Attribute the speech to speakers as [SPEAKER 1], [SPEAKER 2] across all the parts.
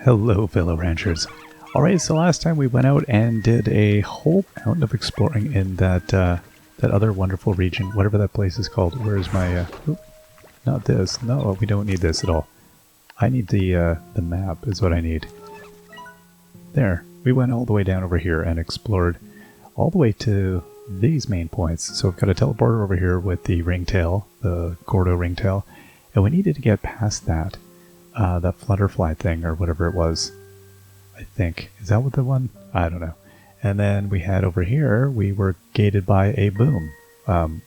[SPEAKER 1] Hello, fellow ranchers. Alright, so last time we went out and did a whole amount of exploring in that other wonderful region, whatever that place is called. Where's my, not this. No, we don't need this at all. I need the map is what I need. There. We went all the way down over here and explored all the way to these main points. So we've got a teleporter over here with the ringtail, the Gordo ringtail, and we needed to get past that. That flutterfly thing or whatever it was. I think. Is that what the one? I don't know. And then we had over here, we were gated by a boom. And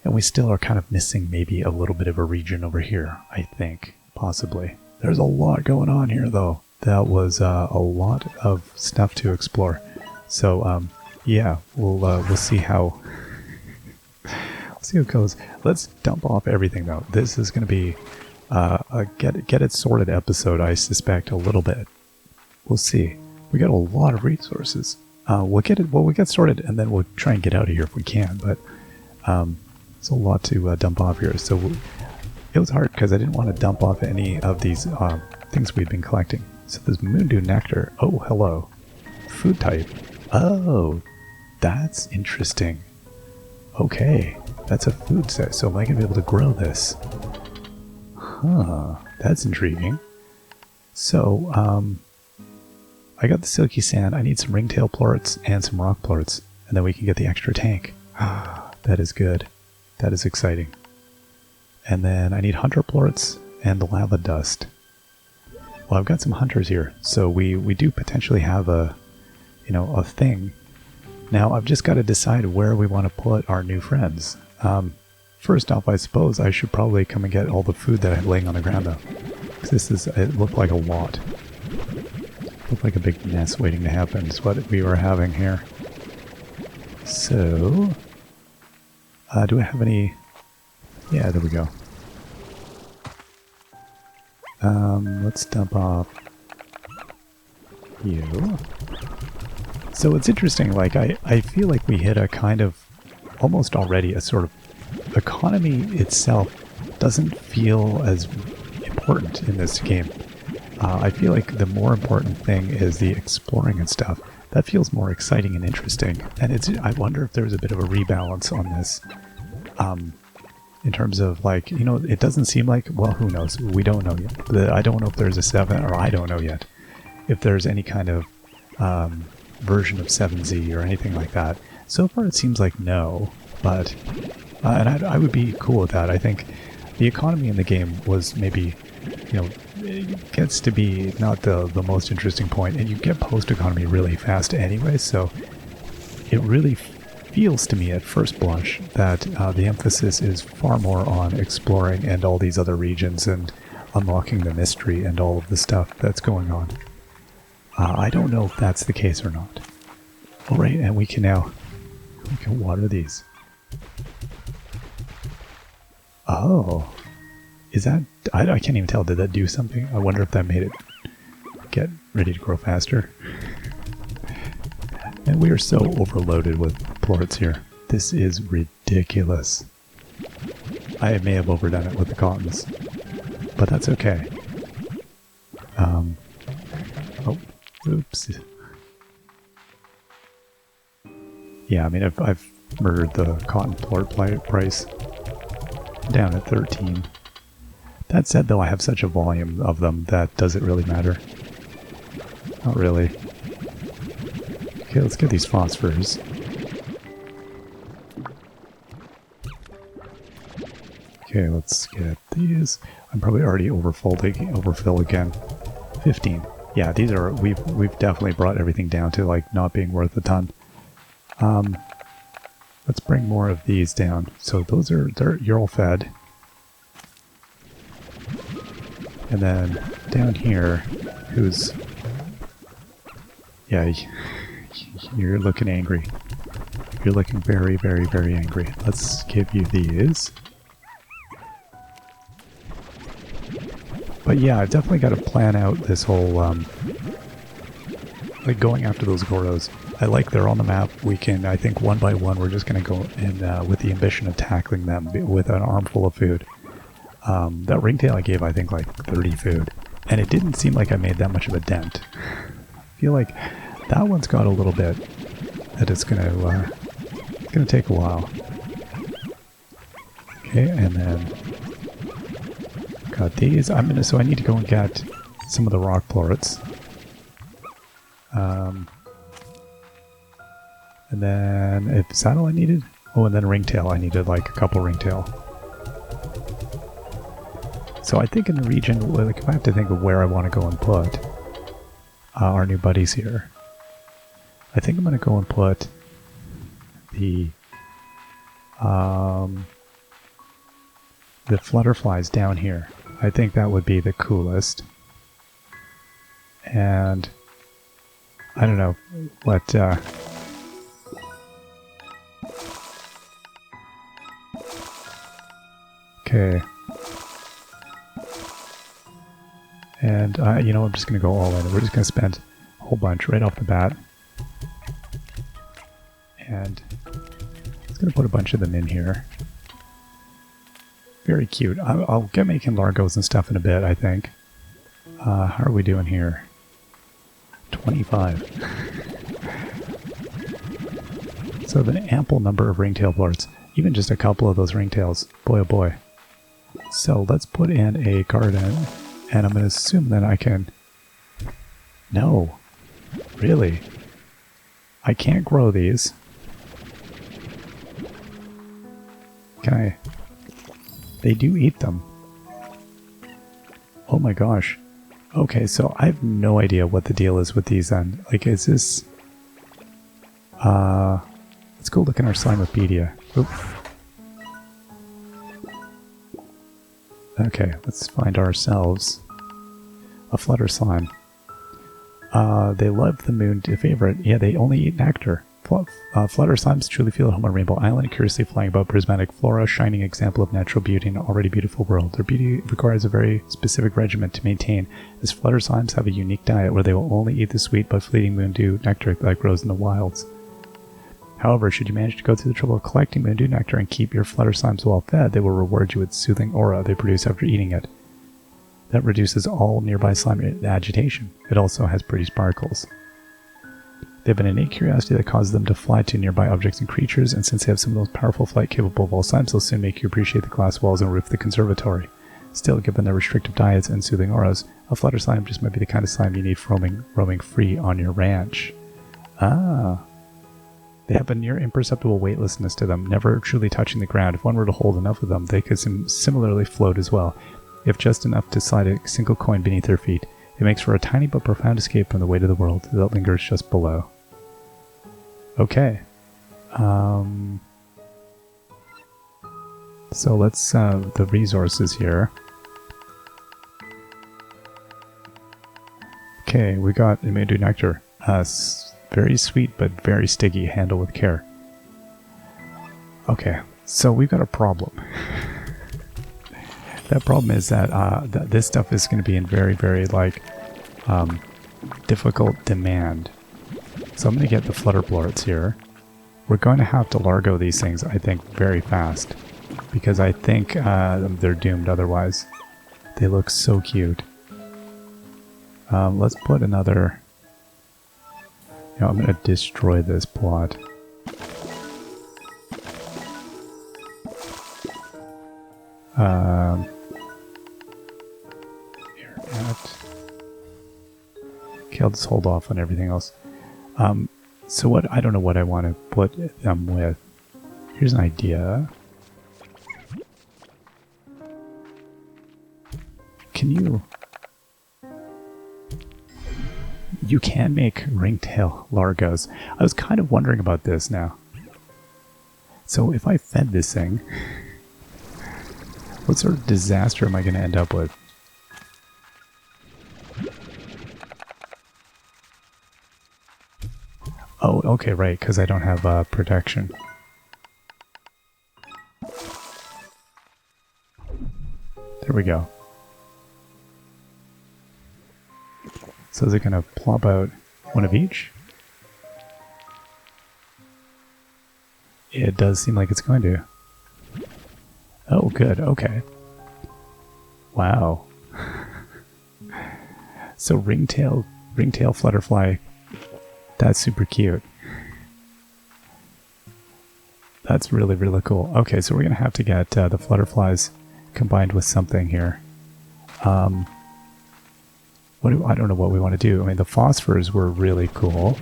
[SPEAKER 1] we still are kind of missing maybe a little bit of a region over here, I think. Possibly. There's a lot going on here though. That was a lot of stuff to explore. So, yeah, we'll see how... we'll see how it goes. Let's dump off everything though. This is going to be a get it sorted episode, I suspect, a little bit. We'll see. We got a lot of resources. We'll get sorted, and then we'll try and get out of here if we can. But there's a lot to dump off here. So it was hard because I didn't want to dump off any of these things we'd been collecting. So there's Moondew Nectar. Oh, hello. Food type. Oh, that's interesting. Okay, that's a food set. So am I going to be able to grow this? Huh, that's intriguing. So, I got the silky sand. I need some ringtail plorts and some rock plorts, and then we can get the extra tank. That is good. That is exciting. And then I need hunter plorts and the lava dust. Well, I've got some hunters here, so we do potentially have a thing. Now I've just got to decide where we want to put our new friends. First off, I suppose I should probably come and get all the food that I have laying on the ground though, because it looked like a lot. Looked like a big mess waiting to happen is what we were having here. So, do I have any... Yeah, there we go. Let's dump off you. So it's interesting, like, I feel like we hit a kind of, almost already a sort of, economy itself doesn't feel as important in this game. I feel like the more important thing is the exploring and stuff. That feels more exciting and interesting. And I wonder if there's a bit of a rebalance on this. In terms of like, it doesn't seem like, well, who knows? We don't know yet. I don't know if there's a 7, or I don't know yet. If there's any kind of version of 7Z or anything like that. So far it seems like no, but, and I would be cool with that. I think the economy in the game was maybe, it gets to be not the most interesting point, and you get post-economy really fast anyway, so it really feels to me at first blush that the emphasis is far more on exploring and all these other regions and unlocking the mystery and all of the stuff that's going on. I don't know if that's the case or not. Alright, and we can water these. Oh. Is that... I can't even tell. Did that do something? I wonder if that made it get ready to grow faster. And we are so overloaded with plorts here. This is ridiculous. I may have overdone it with the cottons, but that's okay. Oh, oops. Yeah, I mean, I've murdered the cotton plort price down at 13. That said, though, I have such a volume of them that does it really matter? Not really. Okay, let's get these phosphors. Okay, let's get these. I'm probably already overfill again. 15. Yeah, these are we've definitely brought everything down to like not being worth a ton. Let's bring more of these down. So those you're all fed. And then down here, who's... Yeah, you're looking angry. You're looking very, very, very angry. Let's give you these. But yeah, I've definitely got to plan out this whole, like going after those Gordos. I like they're on the map. We can, I think one by one, we're just going to go in with the ambition of tackling them with an armful of food. That ringtail I gave, I think, like 30 food. And it didn't seem like I made that much of a dent. I feel like that one's got a little bit that it's gonna take a while. Okay, and then got these. So I need to go and get some of the rock plorts. And then, is that all I needed? Oh, and then ringtail. I needed like a couple ringtail. So I think in the region, like if I have to think of where I want to go and put our new buddies here, I think I'm going to go and put the flutterflies down here. I think that would be the coolest. And I don't know what okay. And you know, I'm just going to go all in. We're just going to spend a whole bunch right off the bat. And I'm going to put a bunch of them in here. Very cute. I'll get making largos and stuff in a bit, I think. How are we doing here? 25. So an ample number of ringtail plorts. Even just a couple of those ringtails. Boy oh boy. So let's put in a garden. And I'm going to assume that I can... No. Really? I can't grow these. Can I... They do eat them. Oh my gosh. Okay, so I have no idea what the deal is with these then. Like, is this... let's go look in our Slimepedia. Oop. Okay, let's find ourselves a flutter slime. They love the moon to favorite. Yeah, they only eat nectar. Flutter slimes truly feel at home on Rainbow Island, curiously flying above prismatic flora, shining example of natural beauty in an already beautiful world. Their beauty requires a very specific regimen to maintain, as flutter slimes have a unique diet where they will only eat the sweet but fleeting moondew nectar that grows in the wilds. However, should you manage to go through the trouble of collecting moondew nectar and keep your flutter slimes well fed, they will reward you with soothing aura they produce after eating it. That reduces all nearby slime agitation. It also has pretty sparkles. They have an innate curiosity that causes them to fly to nearby objects and creatures, and since they have some of the most powerful flight capable of all slimes, they'll soon make you appreciate the glass walls and roof of the conservatory. Still, given their restrictive diets and soothing auras, a flutter slime just might be the kind of slime you need for roaming free on your ranch. Ah. They have a near imperceptible weightlessness to them, never truly touching the ground. If one were to hold enough of them, they could similarly float as well, if just enough to slide a single coin beneath their feet. It makes for a tiny but profound escape from the weight of the world that lingers just below. Okay. So let's, the resources here. Okay, we got Moondew Nectar. Very sweet, but very sticky. Handle with care. Okay, so we've got a problem. That problem is that this stuff is going to be in very, very, like, difficult demand. So I'm going to get the flutter plorts here. We're going to have to largo these things, I think, very fast. Because I think they're doomed otherwise. They look so cute. Let's put another... You know, I'm going to destroy this plot. Here at... Okay, I'll just hold off on everything else. So what, I don't know what I want to put them with. Here's an idea. Can you... You can make ringtail largos. I was kind of wondering about this now. So if I fed this thing, what sort of disaster am I going to end up with? Oh, okay, right, because I don't have protection. There we go. So is it going to plop out one of each? It does seem like it's going to. Oh, good. Okay. Wow. So ringtail flutterfly, that's super cute. That's really, really cool. Okay, so we're going to have to get the flutterflies combined with something here. I don't know what we want to do. I mean, the phosphors were really cool.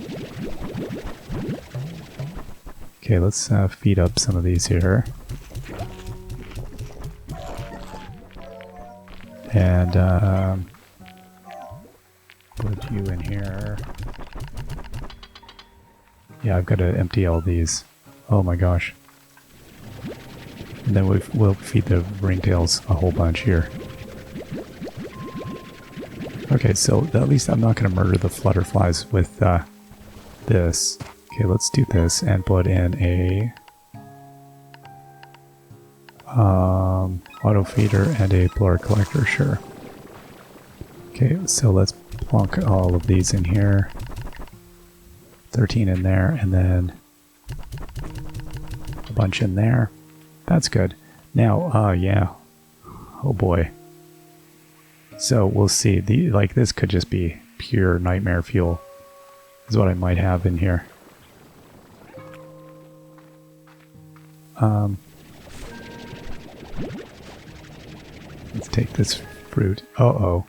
[SPEAKER 1] Okay, let's feed up some of these here. And put you in here. Yeah, I've got to empty all these. Oh my gosh. And then we'll feed the ringtails a whole bunch here. Okay, so at least I'm not going to murder the flutterflies with this. Okay, let's do this and put in a auto feeder and a blower collector, sure. Okay, so let's plonk all of these in here. 13 in there, and then a bunch in there. That's good. Now, yeah. Oh boy. So we'll see. This could just be pure nightmare fuel, is what I might have in here. Let's take this fruit. Uh-oh.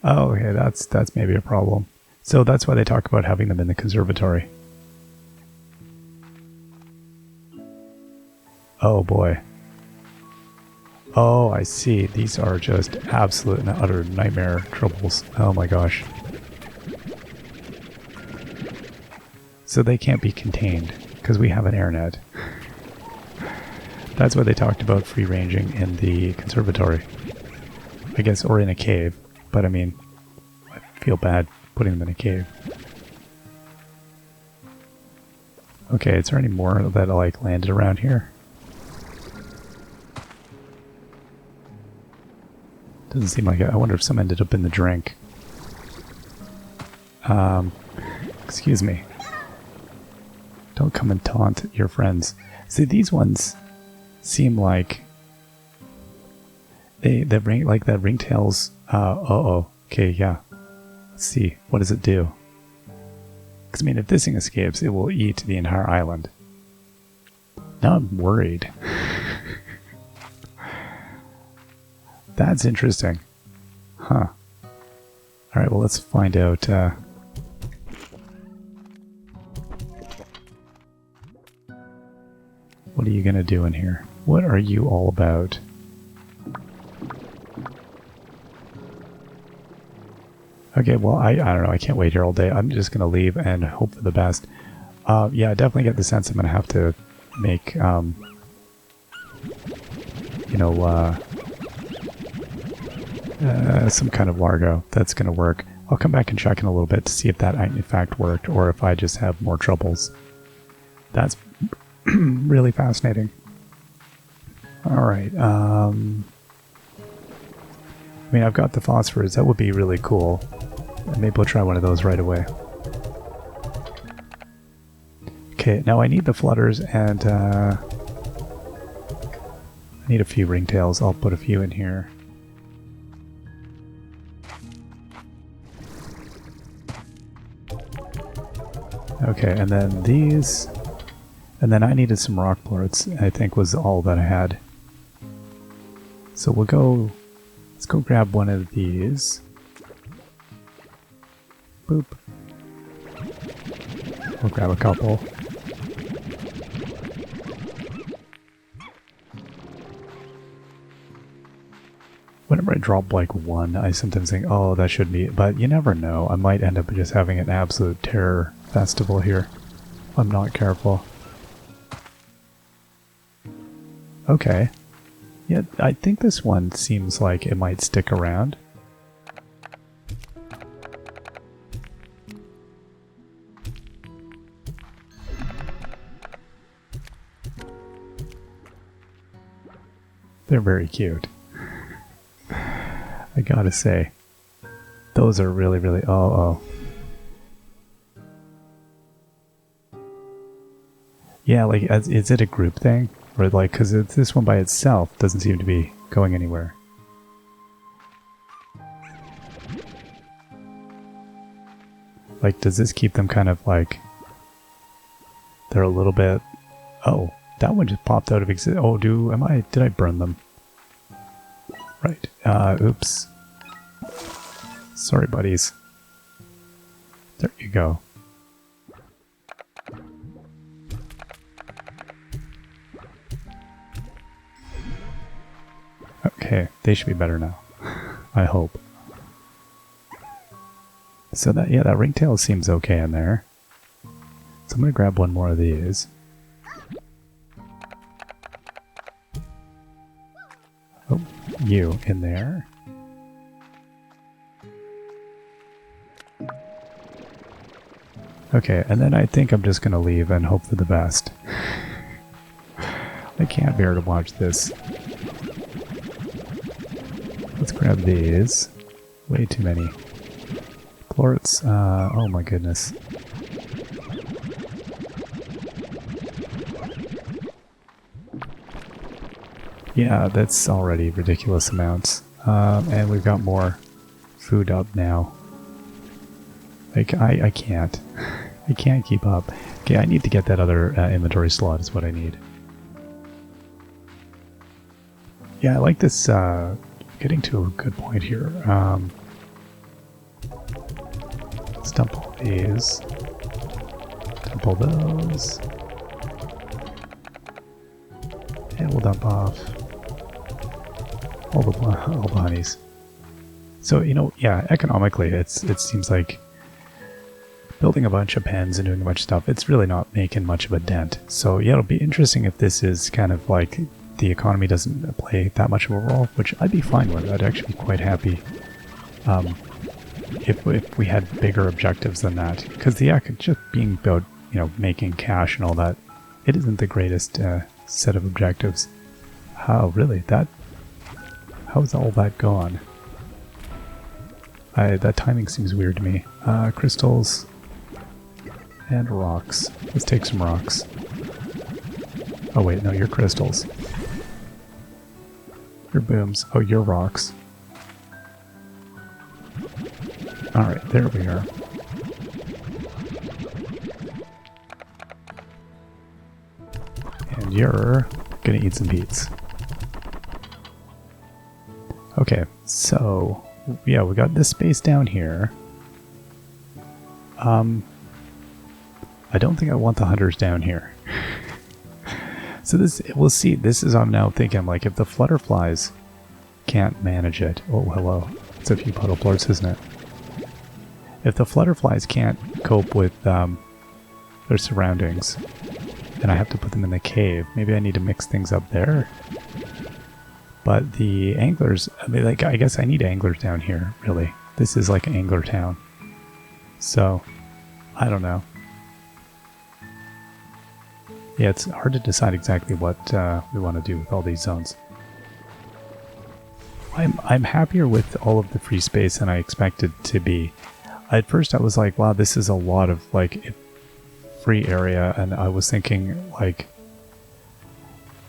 [SPEAKER 1] Oh, okay, that's maybe a problem. So that's why they talk about having them in the conservatory. Oh boy. Oh, I see. These are just absolute and utter nightmare troubles. Oh my gosh. So they can't be contained because we have an air net. That's why they talked about free ranging in the conservatory. I guess, or in a cave. But I mean, I feel bad putting them in a cave. Okay, is there any more that like landed around here? Doesn't seem like it. I wonder if some ended up in the drink. Excuse me. Don't come and taunt your friends. See, these ones seem like that ringtails. Uh-oh. Okay, yeah. Let's see. What does it do? Because, I mean, if this thing escapes, it will eat the entire island. Now I'm worried. That's interesting. Huh. Alright, well, let's find out. What are you going to do in here? What are you all about? Okay, well, I don't know. I can't wait here all day. I'm just going to leave and hope for the best. Yeah, I definitely get the sense I'm going to have to make, some kind of largo that's going to work. I'll come back and check in a little bit to see if that in fact worked or if I just have more troubles. That's really fascinating. Alright, I mean, I've got the phosphors. That would be really cool. Maybe we'll try one of those right away. Okay, now I need the flutters and I need a few ringtails. I'll put a few in here. Okay, and then these, and then I needed some rock plorts, I think was all that I had. So let's go grab one of these. Boop. We'll grab a couple. Whenever I drop like one, I sometimes think, oh, that should be, but you never know. I might end up just having an absolute terror festival here. I'm not careful. Okay. Yeah, I think this one seems like it might stick around. They're very cute. I gotta say. Those are really, really... Oh. Yeah, like, is it a group thing? Or like, because this one by itself doesn't seem to be going anywhere. Like, does this keep them kind of like... They're a little bit... Oh, that one just popped out of existence. Oh, did I burn them? Right. Oops. Sorry, buddies. There you go. Okay, they should be better now. I hope. So that, yeah, that ringtail seems okay in there. So I'm gonna grab one more of these. Oh, you in there. Okay, and then I think I'm just gonna leave and hope for the best. I can't bear to watch this. Let's grab these. Way too many. Plorts, oh my goodness. Yeah, that's already ridiculous amounts. And we've got more food up now. Like, I can't. I can't keep up. Okay, I need to get that other inventory slot is what I need. Yeah, I like this, getting to a good point here. Let's dump all these. Dump all those. And we'll dump off all the honeys. So, you know, yeah, economically, it seems like building a bunch of pens and doing a bunch of stuff, it's really not making much of a dent. So, yeah, it'll be interesting if this is kind of like the economy doesn't play that much of a role, which I'd be fine with. I'd actually be quite happy if we had bigger objectives than that. Because the just being about, you know, making cash and all that, it isn't the greatest set of objectives. How, really? How's all that gone? That timing seems weird to me. Crystals and rocks. Let's take some rocks. Oh wait, no, you're crystals. You're booms. Oh, you're rocks. Alright, there we are. And you're gonna eat some beets. Okay, so yeah, we got this space down here. I don't think I want the hunters down here. So this, we'll see. This is, I'm now thinking, like, if the flutterflies can't manage it. Oh, hello. It's a few puddle plorts, isn't it? If the flutterflies can't cope with their surroundings, and I have to put them in the cave, maybe I need to mix things up there. But the anglers, I mean, like, I guess I need anglers down here, really. This is like angler town. So, I don't know. Yeah, it's hard to decide exactly what we want to do with all these zones. I'm happier with all of the free space than I expected to be. At first I was like, wow, this is a lot of, like, free area, and I was thinking, like,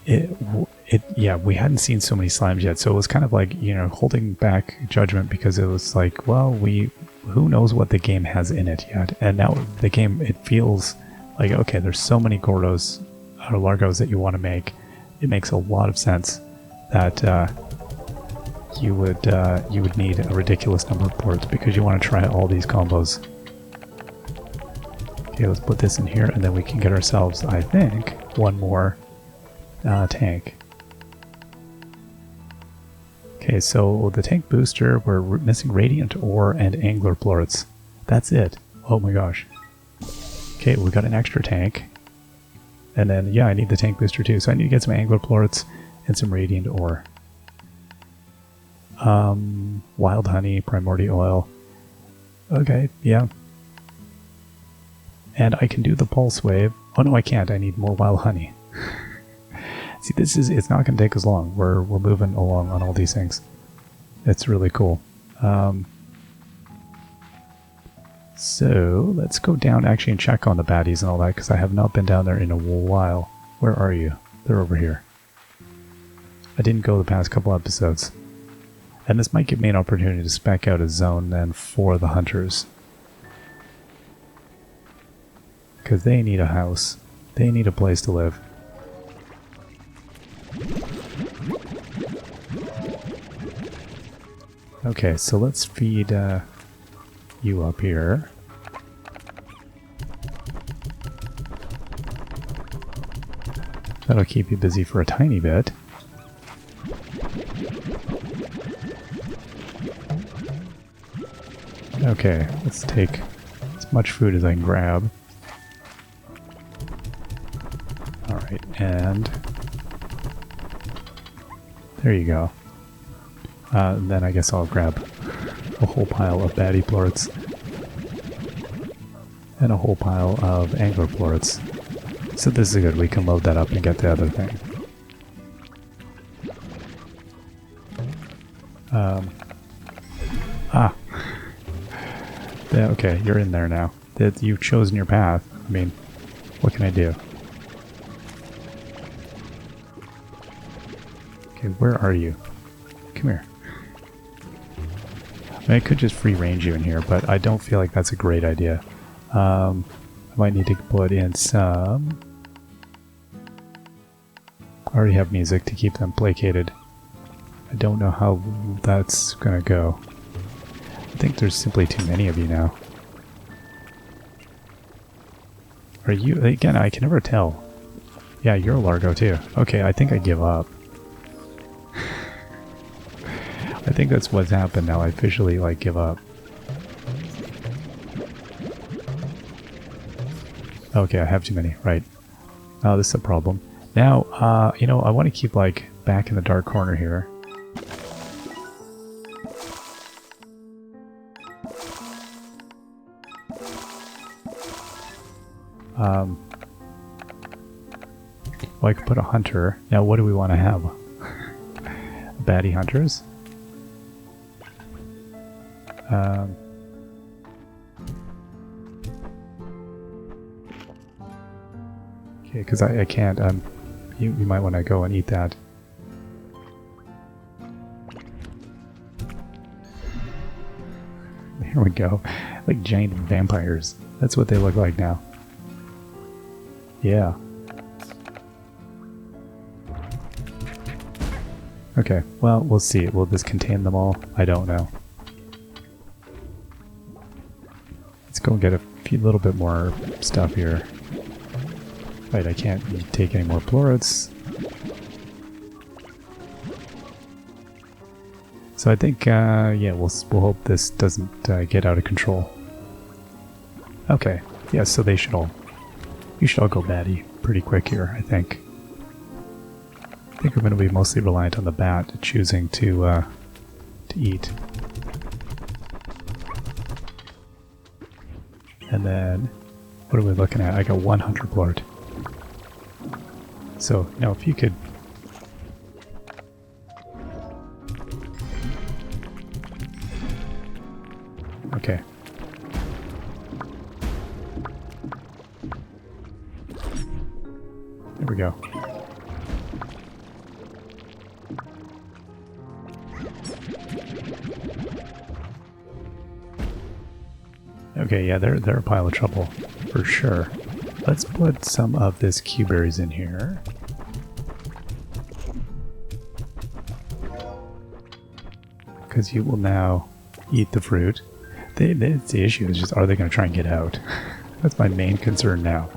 [SPEAKER 1] yeah, we hadn't seen so many slimes yet, so it was kind of like, you know, holding back judgment, because it was like, well, who knows what the game has in it yet, and now the game, it feels like, okay, there's so many Gordos or Largos that you want to make. It makes a lot of sense that you would need a ridiculous number of ports, because you want to try all these combos. Okay, let's put this in here, and then we can get ourselves, I think, one more tank. Okay, so the tank booster, we're missing Radiant Ore and Angler Plorts. That's it. Oh my gosh. Okay, we got an extra tank. And then, yeah, I need the tank booster too, so I need to get some Angler Plorts and some Radiant Ore. Wild honey, primordial oil. Okay, yeah. And I can do the pulse wave. Oh no, I can't. I need more wild honey. See, it's not going to take as long. We're moving along on all these things. It's really cool. So let's go down actually and check on the baddies and all that, because I have not been down there in a while. Where are you? They're over here. I didn't go the past couple episodes. And this might give me an opportunity to spec out a zone then for the hunters. Because they need a house. They need a place to live. Okay, so let's feed you up here. That'll keep you busy for a tiny bit. Okay, let's take as much food as I can grab. Alright, and there you go. And then I guess I'll grab a whole pile of baddie plorts and a whole pile of angler plorts. So this is good, we can load that up and get the other thing. Yeah, okay, you're in there now. You've chosen your path. I mean, what can I do? Okay, where are you? Come here. I mean, I could just free range you in here, but I don't feel like that's a great idea. I might need to put in some... I already have music to keep them placated. I don't know how that's gonna go. I think there's simply too many of you now. Are you... Again, I can never tell. Yeah, you're a largo too. Okay, I think I give up. I think that's what's happened now. I officially, like, give up. Okay, I have too many. Right. Oh, this is a problem. Now, you know, I want to keep, like, back in the dark corner here. Well, I could put a hunter. Now, what do we want to have? Baddie hunters? Okay, because I can't, you might want to go and eat that. There we go. Like giant vampires. That's what they look like now. Yeah. Okay, well, we'll see. Will this contain them all? I don't know. Let's go and get a little bit more stuff here. Right, I can't take any more plorets. So I think, yeah, we'll hope this doesn't get out of control. Okay, yeah, so they should all... You should all go baddie pretty quick here, I think. I think we're going to be mostly reliant on the bat choosing to eat. And then, what are we looking at? I got 100 plort. So, you know, if you could... Okay. There we go. Okay, yeah, they're a pile of trouble, for sure. Let's put some of this Q-berries in here. Because you will now eat the fruit. The issue is just, are they going to try and get out? That's my main concern now.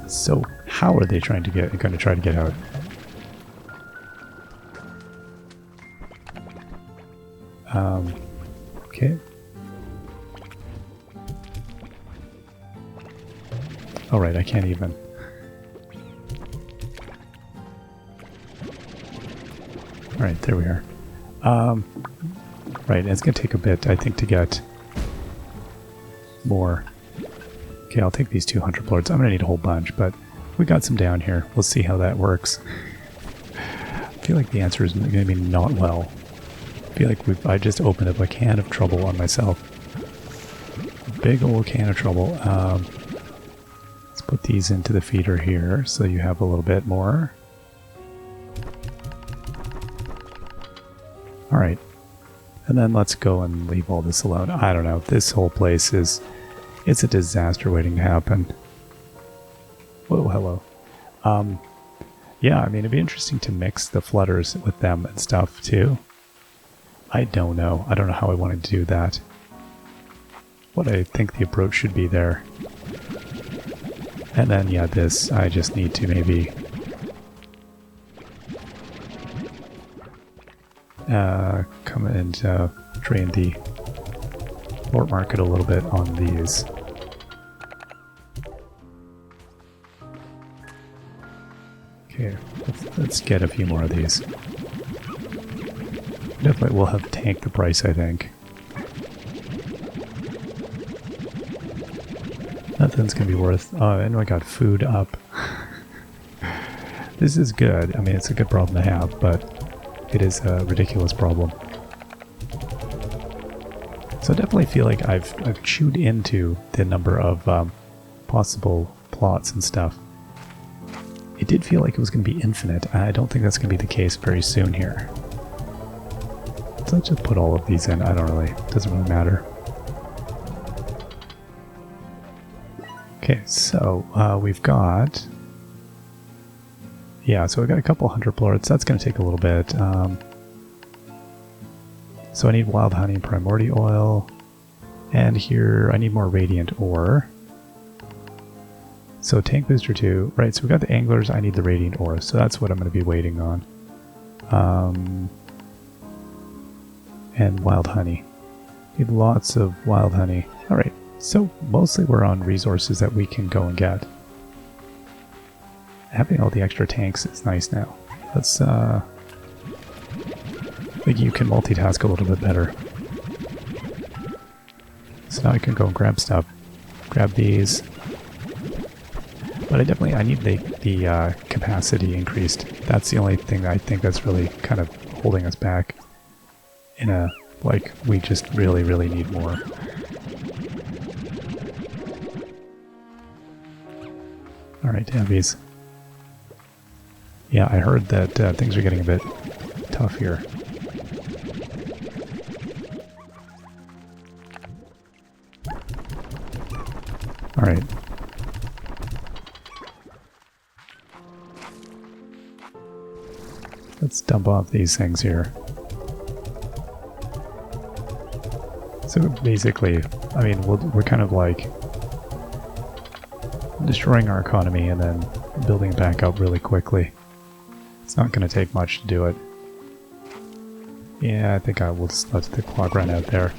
[SPEAKER 1] So, how are they going to try to get out? Okay. Alright, I can't even. Alright, there we are. Right, it's going to take a bit, I think, to get more. Okay, I'll take these 200 plorts. I'm going to need a whole bunch, but we got some down here. We'll see how that works. I feel like the answer is going to be not well. I feel like I just opened up a can of trouble on myself. Big old can of trouble. Let's put these into the feeder here so you have a little bit more. Alright, And then let's go and leave all this alone. I don't know. This whole place is... It's a disaster waiting to happen. Whoa, hello. Yeah, I mean, it'd be interesting to mix the flutters with them and stuff, too. I don't know. I don't know how I want to do that. What I think the approach should be there. And then, yeah, this, I just need to maybe... come and drain the port market a little bit on these. Okay, let's get a few more of these. Definitely will have tanked the price, I think. Nothing's gonna be worth... Oh, and I got food up. This is good. I mean, it's a good problem to have, but it is a ridiculous problem. So I definitely feel like I've chewed into the number of possible plots and stuff. It did feel like it was going to be infinite. I don't think that's going to be the case very soon here. So let's just put all of these in. I don't really... doesn't really matter. Okay, so we've got... Yeah, so we've got a couple hundred plorts. That's going to take a little bit. So I need wild honey and primordial oil. And here I need more radiant ore. So tank booster 2. Right, so we got the anglers. I need the radiant ore. So that's what I'm going to be waiting on. And wild honey. Need lots of wild honey. Alright, so mostly we're on resources that we can go and get. Having all the extra tanks is nice now. Let's, I think you can multitask a little bit better. So now I can go and grab stuff. Grab these. But I need the capacity increased. That's the only thing that I think that's really kind of holding us back. In a, like, we just really, really need more. Alright, heavies. Yeah, I heard that things are getting a bit tough here. Alright. Let's dump off these things here. So basically, I mean, we're kind of like destroying our economy and then building it back up really quickly. It's not going to take much to do it. Yeah, I think I will just let the clock run out there.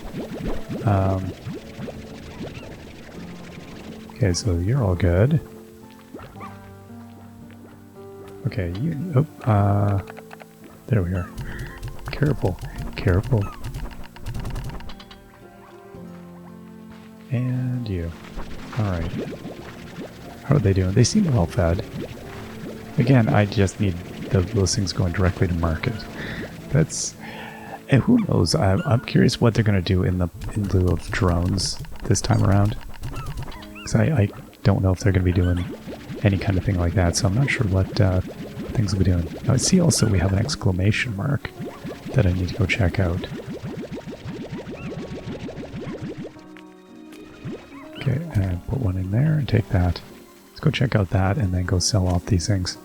[SPEAKER 1] Okay, so you're all good. Okay, you... Oh, there we are. Careful, careful. And you. Alright. How are they doing? They seem well fed. Again, I just need those things going directly to market. That's... And who knows? I'm curious what they're going to do in lieu of drones this time around. Because I don't know if they're going to be doing any kind of thing like that, so I'm not sure what things will be doing. Now, I see also we have an exclamation mark that I need to go check out. Okay, and put one in there and take that. Let's go check out that and then go sell off these things.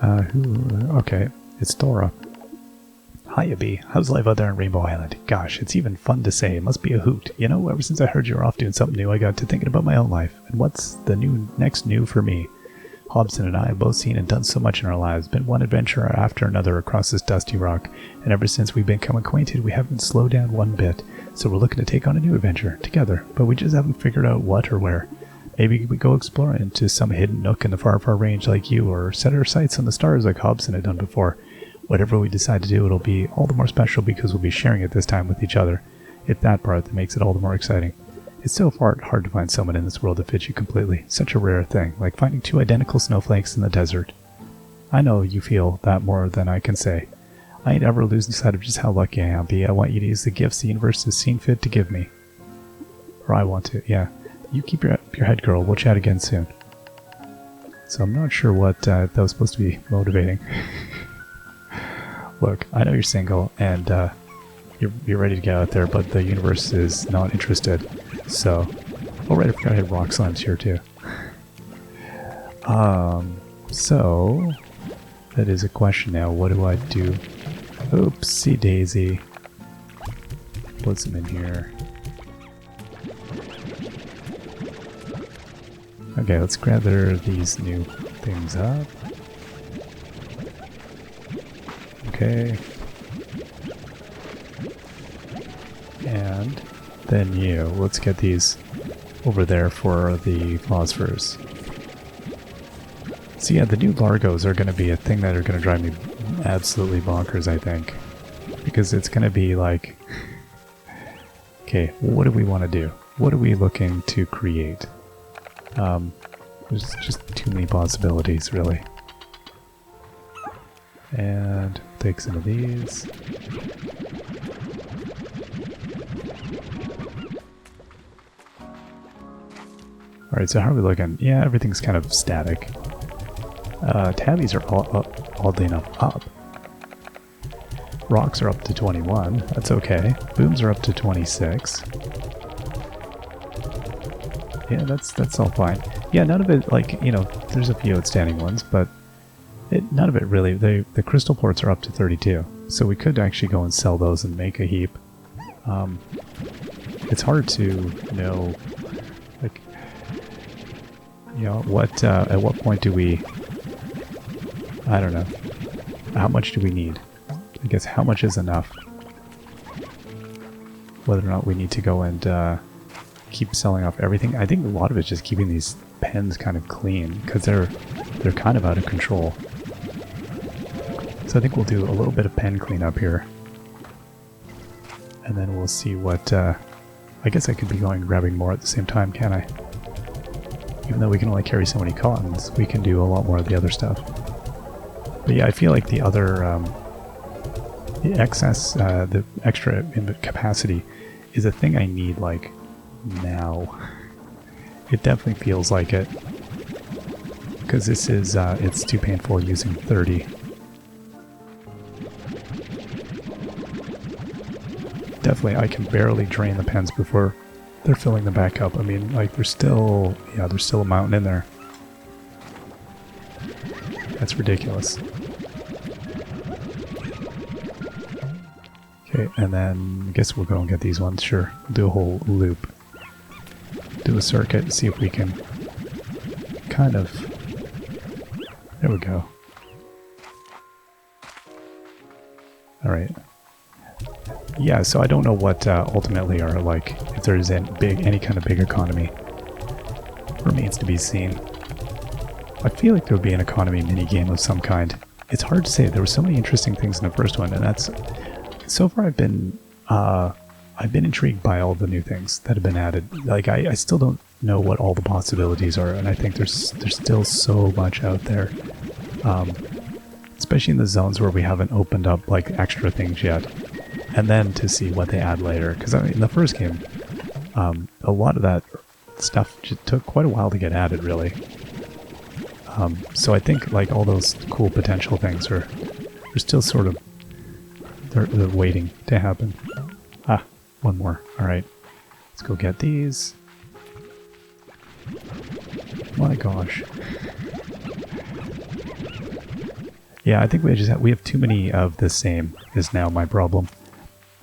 [SPEAKER 1] Okay, it's Dora. Hiya, Bee. How's life out there in Rainbow Island? Gosh, it's even fun to say. It must be a hoot. You know, ever since I heard you were off doing something new, I got to thinking about my own life. And what's the next new for me? Hobson and I have both seen and done so much in our lives. Been one adventure after another across this dusty rock. And ever since we've become acquainted, we haven't slowed down one bit. So we're looking to take on a new adventure, together. But we just haven't figured out what or where. Maybe we go explore into some hidden nook in the far, far range like you, or set our sights on the stars like Hobson had done before. Whatever we decide to do, it'll be all the more special because we'll be sharing it this time with each other. It's that part that makes it all the more exciting. It's so hard to find someone in this world that fits you completely. Such a rare thing, like finding two identical snowflakes in the desert. I know you feel that more than I can say. I ain't ever losing sight of just how lucky I am, B. I want you to use the gifts the universe has seen fit to give me. Or I want to, yeah. You keep your head, girl. We'll chat again soon. So I'm not sure what that was supposed to be motivating. look, I know you're single and you're ready to get out there, but the universe is not interested. So, oh right, I forgot I had rock slimes here too. So that is a question now. What do I do? Oopsie daisy. Put some in here. Okay, let's gather these new things up. Okay. And then let's get these over there for the phosphors. So yeah, the new largos are going to be a thing that are going to drive me absolutely bonkers, I think. Because it's going to be like, okay, what do we want to do? What are we looking to create? There's just too many possibilities, really. And take some of these. Alright, so how are we looking? Yeah, everything's kind of static. Tabbies are oddly enough up. Rocks are up to 21. That's okay. Booms are up to 26. Yeah, that's all fine. Yeah, none of it, like, you know, there's a few outstanding ones, but none of it really. The crystal ports are up to 32, so we could actually go and sell those and make a heap. It's hard to know, like, you know, what at what point do we, I don't know, how much do we need? I guess how much is enough? Whether or not we need to go and keep selling off everything. I think a lot of it's just keeping these pens kind of clean, because they're kind of out of control. So I think we'll do a little bit of pen cleanup here. And then we'll see what, I guess I could be going and grabbing more at the same time, can I? Even though we can only carry so many cottons, we can do a lot more of the other stuff. But yeah, I feel like the other, the excess, the extra capacity is a thing I need, like, now. It definitely feels like it. Because this is, it's too painful using 30. Definitely, I can barely drain the pens before they're filling them back up. I mean, like, there's still, yeah, there's still a mountain in there. That's ridiculous. Okay, and then I guess we'll go and get these ones. Sure, we'll do a whole loop. Do a circuit and see if we can kind of... There we go. Alright. Yeah, so I don't know what ultimately are, like, if there's any kind of big economy. Remains to be seen. I feel like there would be an economy minigame of some kind. It's hard to say. There were so many interesting things in the first one, and that's... So far I've been intrigued by all the new things that have been added. Like, I still don't know what all the possibilities are, and I think there's still so much out there. Especially in the zones where we haven't opened up, like, extra things yet. And then to see what they add later. Because, I mean, in the first game, a lot of that stuff just took quite a while to get added, really. So I think, like, all those cool potential things are still sort of... They're waiting to happen. Ah, one more. Alright. Let's go get these. My gosh. Yeah, I think we have too many of the same is now my problem.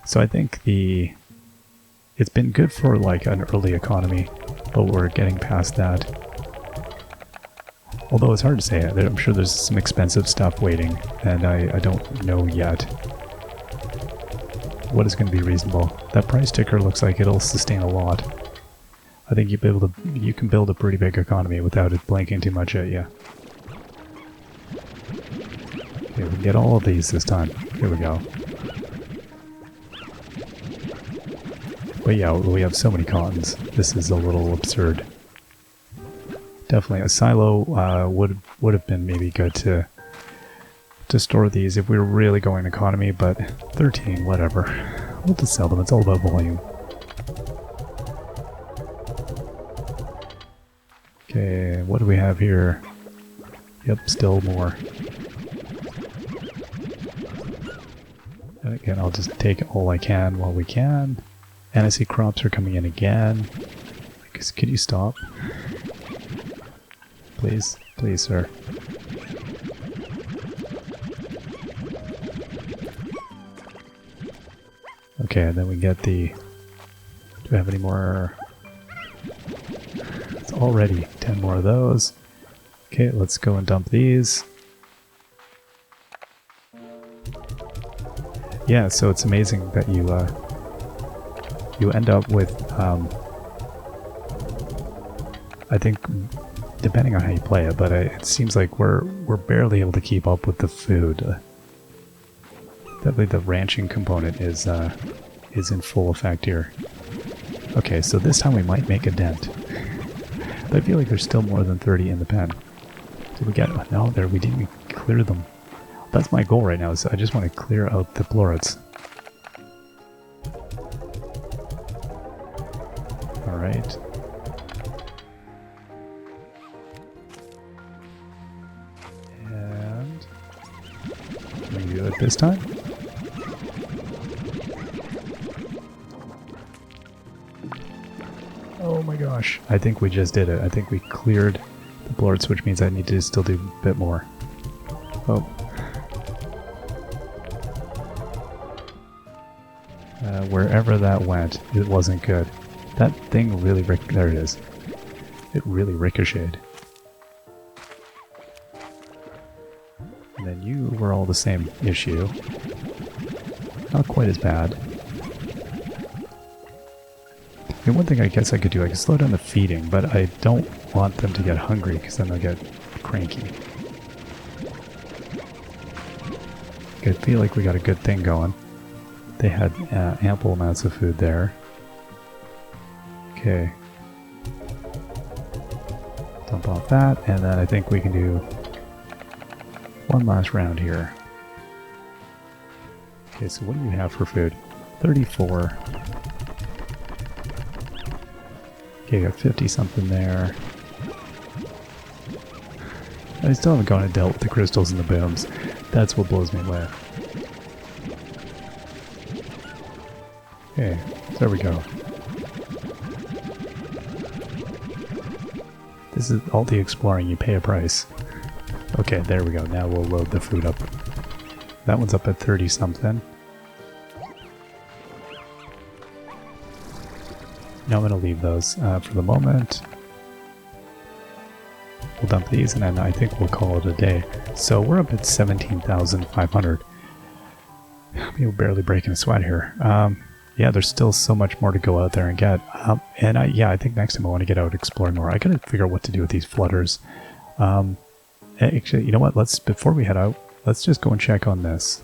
[SPEAKER 1] So I think it's been good for like an early economy, but we're getting past that. Although it's hard to say. I'm sure there's some expensive stuff waiting, and I don't know yet what is going to be reasonable. That price ticker looks like it'll sustain a lot. I think you can build a pretty big economy without it blanking too much at you. Okay, we can get all of these this time. Here we go. But yeah, we have so many cottons. This is a little absurd. Definitely a silo would have been maybe good to store these if we were really going economy, but 13, whatever. We'll just sell them. It's all about volume. Okay, what do we have here? Yep, still more. And again, I'll just take all I can while we can. And I see crops are coming in again. Could you stop? Please? Please, sir. Okay, and then we get the... Do we have any more? It's already 10 more of those. Okay, let's go and dump these. Yeah, so it's amazing that you end up with, I think, depending on how you play it, but it seems like we're barely able to keep up with the food. Definitely the ranching component is in full effect here. Okay, so this time we might make a dent. But I feel like there's still more than 30 in the pen. Did we get... No, there, we didn't clear them. That's my goal right now, is I just want to clear out the florets. Alright. And... Can we do it this time? Oh my gosh. I think we just did it. I think we cleared the florets, which means I need to still do a bit more. Oh. Wherever that went, it wasn't good. That thing really there it is. It really ricocheted. And then you were all the same issue. Not quite as bad. And one thing I guess I could do, I could slow down the feeding, but I don't want them to get hungry because then they'll get cranky. I feel like we got a good thing going. They had ample amounts of food there. Okay. Dump off that, and then I think we can do one last round here. Okay, so what do you have for food? 34. Okay, got 50 something there. I still haven't gone and dealt with the crystals and the booms. That's what blows me away. Okay, there we go. This is all the exploring, you pay a price. Okay, there we go. Now we'll load the food up. That one's up at 30 something. Now I'm going to leave those for the moment. We'll dump these and then I think we'll call it a day. So we're up at 17,500. We're barely breaking a sweat here. Yeah, there's still so much more to go out there and get. And I think next time I want to get out exploring more. I gotta figure out what to do with these flutters. Actually, you know what? Before we head out, let's just go and check on this.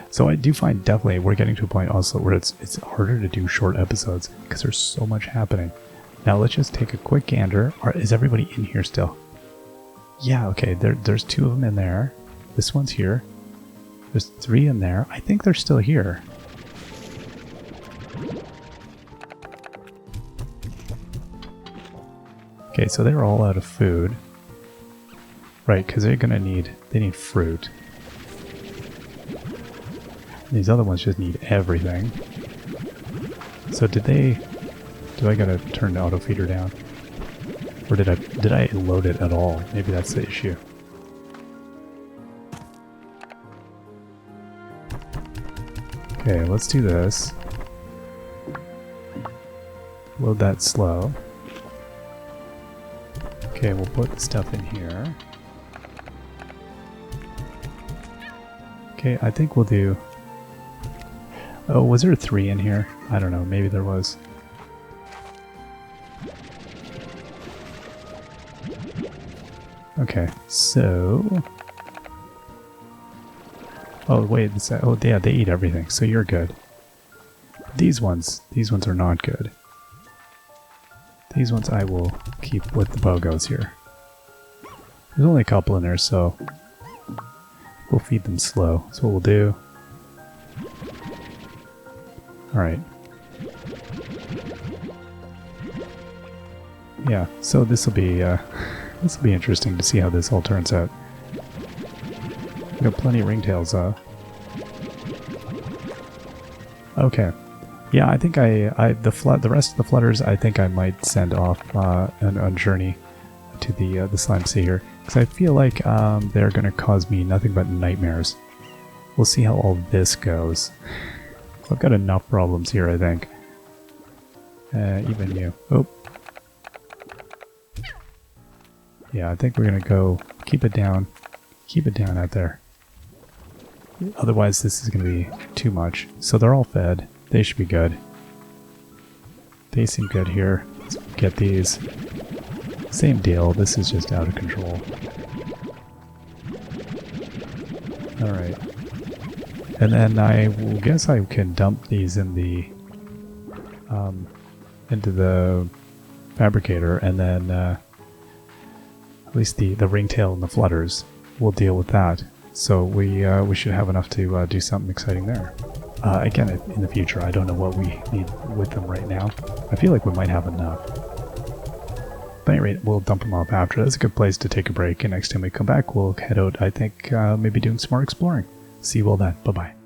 [SPEAKER 1] So I do find definitely we're getting to a point also where it's harder to do short episodes because there's so much happening. Now let's just take a quick gander. Is everybody in here still? Yeah, okay. There's 2 of them in there. This one's here. There's 3 in there. I think they're still here. Okay, so they're all out of food. Right, because they need fruit. These other ones just need everything. So do I gotta turn the auto feeder down? Or did I load it at all? Maybe that's the issue. Okay, let's do this. Load that slow. Okay, we'll put the stuff in here. Okay, I think we'll do... Oh, was there 3 in here? I don't know, maybe there was. Okay, so... Oh, wait, oh yeah, they eat everything, so you're good. These ones are not good. These ones I will keep with the bogos here. There's only a couple in there, so we'll feed them slow. That's what we'll do. Alright. Yeah, so this will be interesting to see how this all turns out. We got plenty of ringtails, Okay. Yeah, I think the rest of the flutters I think I might send off on journey to the slime sea here, because I feel like they're going to cause me nothing but nightmares. We'll see how all this goes. I've got enough problems here, I think. Even you. Oh. Yeah, I think we're going to go keep it down. Keep it down out there. Otherwise this is going to be too much. So they're all fed. They should be good. They seem good here. Let's get these. Same deal. This is just out of control. Alright. And then I will guess I can dump these in the into the fabricator, and then at least the ringtail and the flutters will deal with that. So we should have enough to do something exciting there. Again, in the future, I don't know what we need with them right now. I feel like we might have enough. But at any rate, we'll dump them off after. That's a good place to take a break, and next time we come back, we'll head out, I think, maybe doing some more exploring. See you all then. Bye-bye.